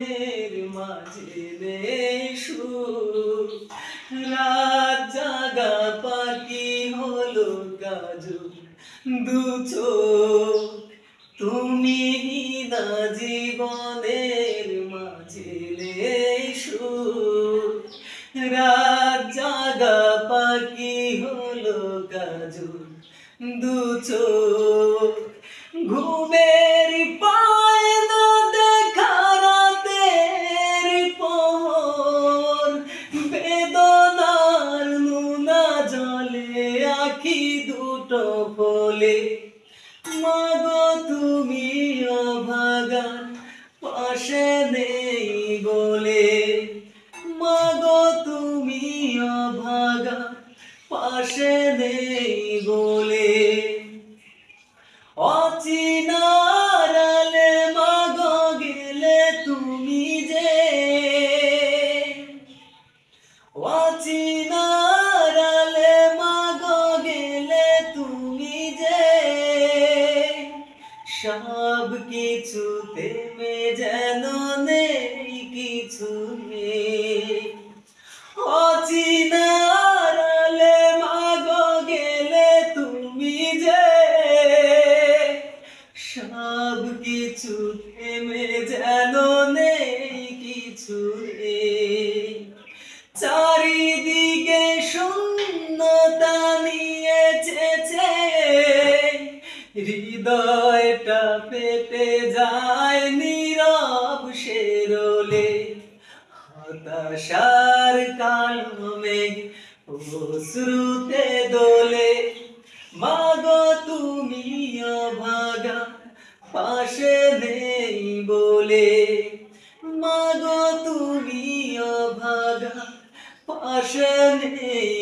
এর মাঝে নেই সুর, রাত জাগা পাখি হলো কাজল দু চোখ, তুমি না জীবনের মাঝে নেই সুর, রাত জাগা পাখি হলো কাজল দু চোখ, ঘুমের পায় না দেখা রাতের পহর, বেদনার নুনা জলে আখি দুটো ফলে, মাগো তুমি অভাগা পাশে নেই বলে, মাগো তুমি অভাগা পাশে নেই বলে, অচিনারালে মাগো গেলে তুমি যে, অচিনারালে মাগো গেলে তুমি যে, সব কিছু থেমে যেন নেই কিছু নেই, অচিনারালে মাগো গেলে তুমি যে, সব কিছু থেমে যেন নেই কিছু নেই, চারিদিকে শূন্যতা নিয়েছে, হৃদয়টা পেতে যায় নীরব শেরলে, হতাশার কালমে অশ্রুতে দোলে, মাগো তুমি অভাগা পাশে নেই বলে, মাগো তুমি অভাগা পাশে নেই